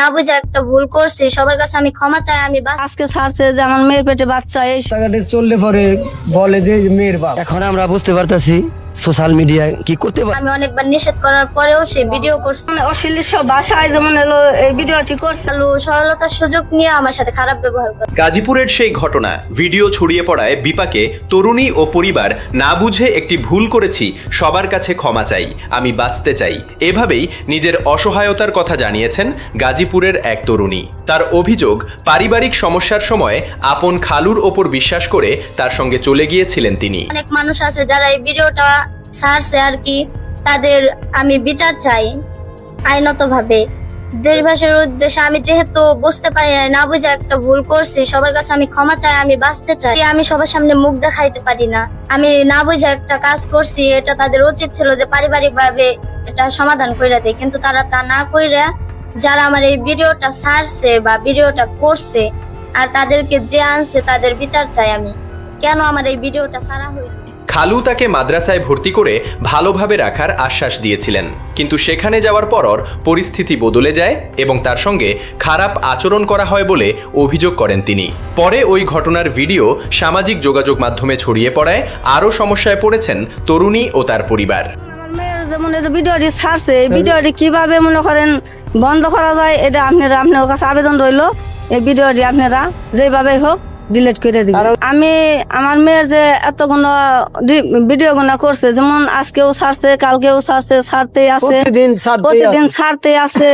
না বুঝে একটা ভুল করছি, সবার কাছে আমি ক্ষমা চাই। আমি আজকে ছাড়ছে যে আমার মেয়ের পেটে বাচ্চা, এই রাস্তাঘাটে চললে পরে বলে যে মেয়ের বাপ। এখন আমরা বুঝতে পারতাছি সোশ্যাল মিডিয়া কি করতে পারে। আমি অনেকবার নিষেধ করার পরেও সে ভিডিও করছে, মানে অশ্লীল সব ভাষায় যেমন এলো এই ভিডিওটি করছে। সরলতার সুযোগ নিয়ে আমার সাথে খারাপ ব্যবহার করে। গাজীপুরের সেই ঘটনা ভিডিও ছড়িয়ে পড়ায় বিপাকে তরুণী ও পরিবার না বুঝে একটি ভুল করেছি, সবার কাছে ক্ষমা চাই, আমি বাঁচতে চাই, এভাবেই নিজের অসহায়তার কথা জানিয়েছেন গাজীপুরের এক তরুণী। তার অভিযোগ, পারিবারিক সমস্যার সময় আপন খালুর ওপর বিশ্বাস করে তার সঙ্গে চলে গিয়েছিলেন তিনি। অনেক মানুষ আছে যারা এই ভিডিওটা ছাড়ছে আর কি, তাদের আমি বিচার চাই আইনত ভাবে। দেশবাসীর উদ্দেশ্যে আমি যেহেতু বুঝতে পারি না বুঝে একটা ভুল করছি, সবার কাছে আমি ক্ষমা চাই, আমি বাঁচতে চাই। আমি সবার সামনে মুখ দেখাইতে পারি না, আমি না বুঝে একটা কাজ করছি, এটা তাদের উচিত ছিল যে পারিবারিক ভাবে এটা সমাধান করে দেয়, কিন্তু তারা তা না কইরা যারা আমার এই ভিডিওটা ছাড়ছে বা ভিডিওটা করছে আর তাদেরকে যে আনছে তাদের বিচার চাই আমি। কেন আমার এই ভিডিওটা ছাড়া হইল? খালু তাকে মাদ্রাসায় ভর্তি করে ভালোভাবে রাখার আশ্বাস দিয়েছিলেন, কিন্তু সেখানে যাওয়ার পর পরিস্থিতি বদলে যায় এবং তার সঙ্গে খারাপ আচরণ করা হয় বলে অভিযোগ করেন তিনি। পরে ওই ঘটনার ভিডিও সামাজিক যোগাযোগ মাধ্যমে ছড়িয়ে পড়ায় আরও সমস্যায় পড়েছেন তরুণী ও তার পরিবার। আমার মেয়ের যেমন এই যে ভিডিওটি ছাড়ছে, এই ভিডিওটি কিভাবে মনে করেন বন্ধ করা যায়, এটা আপনার কাছে আবেদন রইল। এই ভিডিওটি আপনারা যেভাবে হোক ডিলিট করে দিবেন। আমি আমার মেয়ের যে এতগুলো ভিডিও গুলা করছে, যেমন আজকেও ছাড়ছে, কালকেও ছাড়ছে, ছাড়তেই আছে, প্রতিদিন ছাড়তে আছে।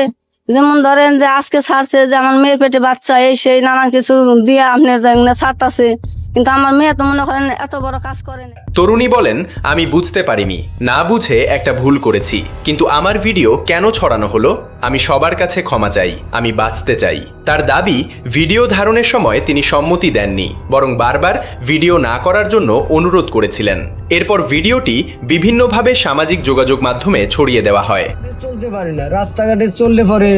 যেমন ধরেন যে আজকে ছাড়ছে যে আমার মেয়ের পেটে বাচ্চা, এই সেই নানান কিছু দিয়ে আপনার ছাড়তেছে, কিন্তু আমার মেয়ে তো মনে করেন এত বড় কাজ করে না। তরুণী বলেন, আমি বুঝতে পারিনি, না বুঝে একটা ভুল করেছি, কিন্তু আমার ভিডিও কেন ছড়ানো হলো? আমি সবার কাছে ক্ষমা চাই, আমি বাঁচতে চাই। তার দাবি, ভিডিও ধারণের সময় তিনি সম্মতি দেননি, বরং বারবার ভিডিও না করার জন্য অনুরোধ করেছিলেন। এরপর ভিডিওটি বিভিন্নভাবে সামাজিক যোগাযোগ মাধ্যমে ছড়িয়ে দেওয়া হয়। চলতে পারি না, রাস্তাঘাটে চললে পরে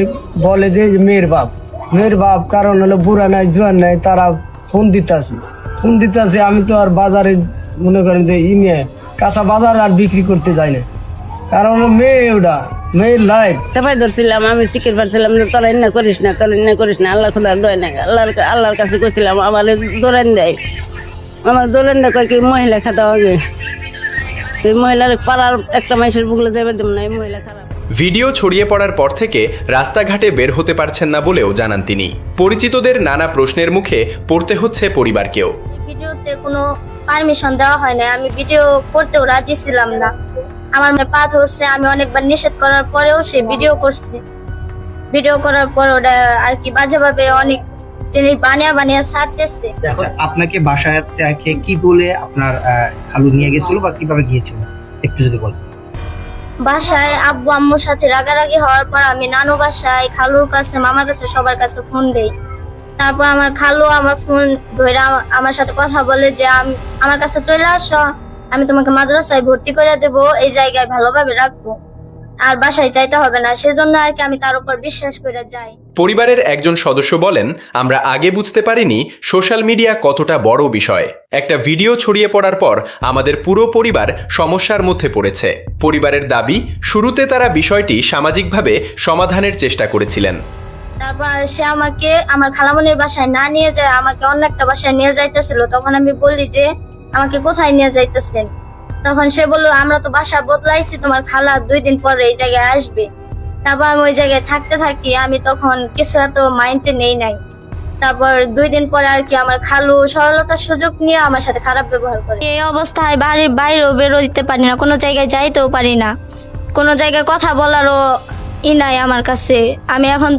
বলে যে মেয়ের বাপ, কারণ হলো বুড়া নাই জোয়ান নাই, তারা ফোন দিতে আছে। আমি তো আর বাজারে মনে করেন যে কাঁচা বাজার আর বিক্রি করতে যাই না, কারণ মেয়ের লাইফ। তারপরে ধরছিলাম আমি শিখের পারছিলাম যে তোরা ইন্না করিস না, আল্লাহ খোদার দোয় না, আল্লাহর কাছে কইছিলাম আমার দৌড়ান দেয়, আমার দৌড়ান দেয় কয় কি মহিলা খাতা হবে, এই মহিলার পাড়ার একটা মানুষের বুকলে যাবে দেব না, এই মহিলা খারাপ। ভিডিও ছড়িয়ে পড়ার পর থেকে রাস্তাঘাটে বের হতে পারছেন না বলেও জানান তিনি। পরিচিতদের নানা প্রশ্নের মুখে পড়তে হচ্ছে পরিবারকেও। ভিডিওতে কোনো পারমিশন দেওয়া হয় না, আমি ভিডিও করতেও রাজি ছিলাম না। আমার মেয়ে পা ধরছে, আমি অনেকবার নিষেধ করার পরেও সে ভিডিও করছে। ভিডিও করার পর ওটা আর কি বাজেভাবে অনেক জিনিস বানিয়ে ছাড়তেছে। আচ্ছা, আপনাকে বাসায় থেকে কি বলে আপনার খালু নিয়ে গেছিল বা কিভাবে গিয়েছিল একটু যদি বলেন। বাসায় আব্বু আম্মুর সাথে রাগারাগি হওয়ার পর আমি নানু বাসায়, খালুর কাছে, মামার কাছে, সবার কাছে ফোন দেই। তারপর আমার খালু আমার ফোন ধরে আমার সাথে কথা বলে যে আমার কাছে চলে আসো, আমি তোমাকে মাদ্রাসায় ভর্তি করে দেবো, এই জায়গায় ভালোভাবে রাখবো, আর বাসায় যাইতে হবে না। সেজন্য আর কি আমি তার উপর বিশ্বাস করে যাই। পরিবারের একজন সদস্য বলেন, আমরা আগে বুঝতে পারিনি সোশ্যাল মিডিয়া কতটা বড় বিষয়। একটা ভিডিও ছড়িয়ে পড়ার পর আমাদের পুরো পরিবার সমস্যার মধ্যে পড়েছে। পরিবারের দাবি, শুরুতে তারা বিষয়টি সামাজিকভাবে সমাধানের চেষ্টা করেছিলেন। তারপর সে আমাকে আমার খালামনির বাসায় না নিয়ে যায়, আমাকে অন্য একটা বাসায় নিয়ে যাইতেছিল। তখন আমি বলি যে আমাকে কোথায় নিয়ে যাইতেছেন? তখন সে বললো, আমরা তো বাসা বদলাইছি, তোমার খালা 2 দিন পরে এই জায়গায় আসবে। তারপর আমি ওই জায়গায় থাকতে থাকি, আমি তখন কিছু এত মাইন্ডে নেই নাই। তারপর 2 দিন পরে আর কি আমার খালু সরলতার সুযোগ নিয়ে আমার সাথে খারাপ ব্যবহার করে। এই অবস্থায় বাড়ির বাইরেও বেরো দিতে পারি না, কোনো জায়গায় যাইতেও পারি না, কোনো জায়গায় কথা বলারও নাই আমার কাছে। আমি এখন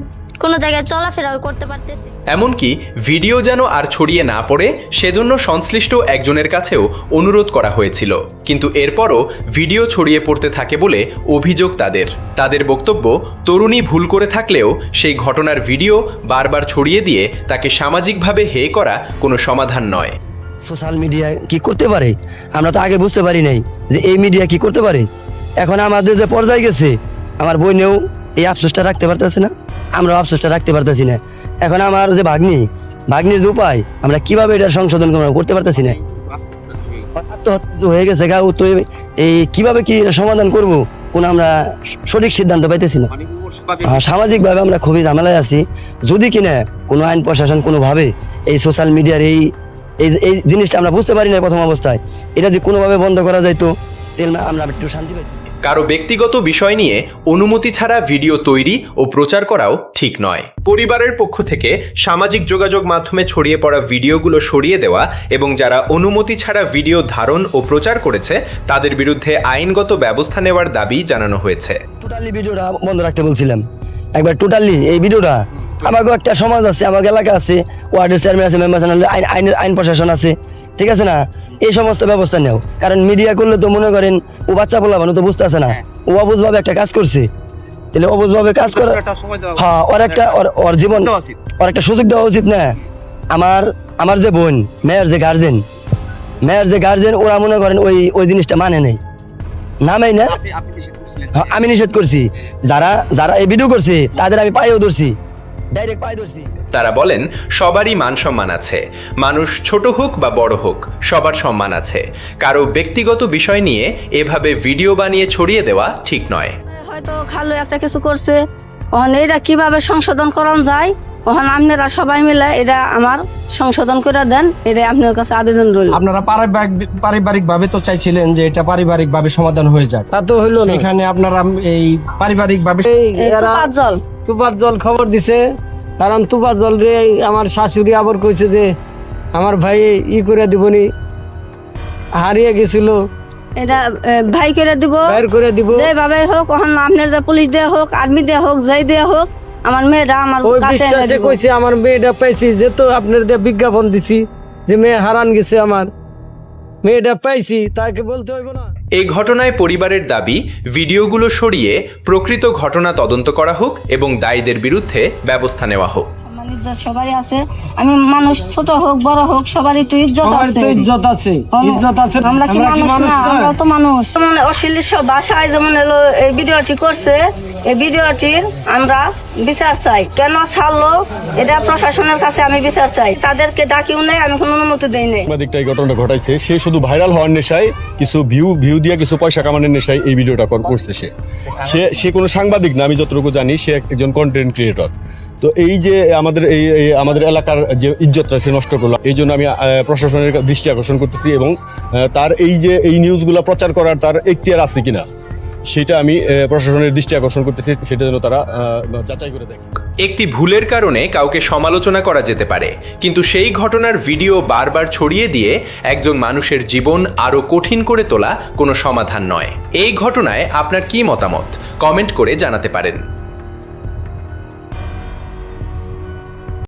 কোনো জায়গায় চলাফেরাও করতে পারতেছি। এমনকি ভিডিও যেন আর ছড়িয়ে না পড়ে সেজন্য সংশ্লিষ্ট একজনের কাছেও অনুরোধ করা হয়েছিল, কিন্তু এরপরও ভিডিও ছড়িয়ে পড়তে থাকে বলে অভিযোগ তাদের বক্তব্য, তরুণী ভুল করে থাকলেও সেই ঘটনার ভিডিও বারবার ছড়িয়ে দিয়ে তাকে সামাজিকভাবে হেয় করা কোনো সমাধান নয়। সোশ্যাল মিডিয়া কি করতে পারে আমরা তো আগে বুঝতে পারি নাই যে এই মিডিয়া কি করতে পারে। এখন আমাদের যে পর্যায়ে গেছে, আমার বোনেও এই আফসোসটা রাখতে পারতেছে না, আমরাও আফসোসটা রাখতে পারতেছি না। এখন আমার যে ভাগ্নির যে উপায়, আমরা কিভাবে এটা সংশোধন করতে পারতেছি না। আত্মহত্যা হয়ে গেছে গা, তো এই কিভাবে কি এটা সমাধান করবো, কোন আমরা সঠিক সিদ্ধান্ত পাইতেছি না। সামাজিকভাবে আমরা খুবই ঝামেলায় আছি। যদি কিনা কোনো আইন প্রশাসন কোনোভাবে এই সোশ্যাল মিডিয়ার এই এই জিনিসটা আমরা বুঝতে পারি না প্রথম অবস্থায়, এটা যদি কোনোভাবে বন্ধ করা যাইতো তাহলে আমরা একটু শান্তি পাইতাম। কারো ব্যক্তিগত বিষয় নিয়ে অনুমতি ছাড়া ভিডিও তৈরি ও প্রচার করাও ঠিক নয়। পরিবারের পক্ষ থেকে সামাজিক যোগাযোগ মাধ্যমে ছড়িয়ে পড়া ভিডিওগুলো সরিয়ে দেওয়া এবং যারা অনুমতি ছাড়া ভিডিও ধারণ ও প্রচার করেছে তাদের বিরুদ্ধে আইনগত ব্যবস্থা নেওয়ার দাবি জানানো হয়েছে। টোটালি ভিডিওটা বন্ধ রাখতে বলছিলাম একবার, টোটালি এই ভিডিওটা। আমাকেও একটা সমাজ আছে, আমার এলাকা আছে, ওয়ার্ডের চেয়ারম্যান আছে, মেম্বার আছে, আইন প্রশাসন আছে, ঠিক আছে না? এই সমস্ত ব্যবস্থা নেও, কারণ মিডিয়া করলে তো মনে করেন ও বাচ্চা বলাবানো তো বুঝতে আছে না, ও অবুঝভাবে একটা কাজ করছে, তাহলে অবুঝভাবে কাজ করে হ্যাঁ ওর জীবন ওর একটা সুযোগ দেওয়া উচিত না? আমার যে বোন, মেয়ের যে গার্জেন ওরা মনে করেন ওই জিনিসটা মানে নেই, নামেই না। আমি নিষেধ করছি, যারা এই ভিডিও করছে তাদের আমি পায়েও ধরছি, ডাইরেক্ট পায়ে ধরছি। তারা বলেন সবারই মান সম্মান আছে, মানুষ ছোট হোক বা বড় হোক সবার সম্মান আছে। কারো ব্যক্তিগত বিষয় নিয়ে এভাবে ভিডিও বানিয়ে ছড়িয়ে দেওয়া ঠিক নয়। হয়তো খালু একটা কিছু করছে, ওখান এটা কিভাবে সংশোধন করানো যায়, ওখানে আপনারা সবাই মিলে এটা আমার সংশোধন করে দেন, এটা আপনার কাছে আবেদন রইল। আপনারা পারিবারিক ভাবে তো চাইছিলেন যে এটা পারিবারিক ভাবে সমাধান হয়ে যাক, তা তো হইলো না। এখানে আপনারা এই পারিবারিক ভাবে তুপার জল খবর দিছে, কারণ তুপার জল রে আমার শাশুড়ি আবার কইছে যে আমার ভাই করে দিবনি, হারিয়ে গেছিল, এটা ভাই করে দিব, বের করে দিব, যেভাবে হোক, ওখানে আপনার যে পুলিশ দেওয়া হোক, আর্মি দেওয়া হোক, যেই দেওয়া হোক, আমার মেয়েটা আমার ওই কাছে এনে বিশ্বাসে দিব। কইছে আমার মেয়েটা পাইছি, যেহেতু আপনার দিয়ে বিজ্ঞাপন দিছি যে মেয়ে হারান গেছে, আমার মেয়েটা পাইছি, তাকে বলতে হইব না? এই ঘটনায় পরিবারের দাবি ভিডিওগুলো সরিয়ে প্রকৃত ঘটনা তদন্ত করা হোক এবং দায়ীদের বিরুদ্ধে ব্যবস্থা নেওয়া হোক। সম্মান ইজ্জত সবারই আছে, আমি মানুষ ছোট হোক বড় হোক সবারই তো ইজ্জত সবার আছে, তো ইজ্জত আছে, ইজ্জত আছে। আমরা কি মানুষ না? নয়? আমরা তো মানুষ। যেমন অশ্লীল সব ভাষায় যেমন এলো এই ভিডিওটি করছে, এই ভিডিওটির আমরা বিচার চাই। কেন ছাড়লো এটা প্রশাসনের কাছে আমি বিচার চাই। তাদেরকে ডাকিও নেই, আমি কোনো অনুমতি দেই নাই। সাংবাদিকটা এই ঘটনাটা ঘটাইছে, সে শুধু ভাইরাল হওয়ার নেশায়, কিছু ভিউ দিয়ে কিছু পয়সা কামানোর নেশায় এই ভিডিওটা করছে। সে কোনো সাংবাদিক না, আমি যতটুকু জানি সে একজন কন্টেন্ট ক্রিয়েটর। তো এই যে আমাদের এলাকার যে ইজ্জতটা সে নষ্ট করলো, এই জন্য আমি প্রশাসনের দৃষ্টি আকর্ষণ করতেছি এবং তার এই নিউজগুলো প্রচার করার তার এখতিয়ার আছে কিনা সেটা আমি প্রশাসনের দৃষ্টি আকর্ষণ করতেছি, সেটা যেন তারা যাচাই করে দেখে। একটি ভুলের কারণে কাউকে সমালোচনা করা যেতে পারে, কিন্তু সেই ঘটনার ভিডিও বারবার ছড়িয়ে দিয়ে একজন মানুষের জীবন আরও কঠিন করে তোলা কোনো সমাধান নয়। এই ঘটনায় আপনার কি মতামত কমেন্ট করে জানাতে পারেন।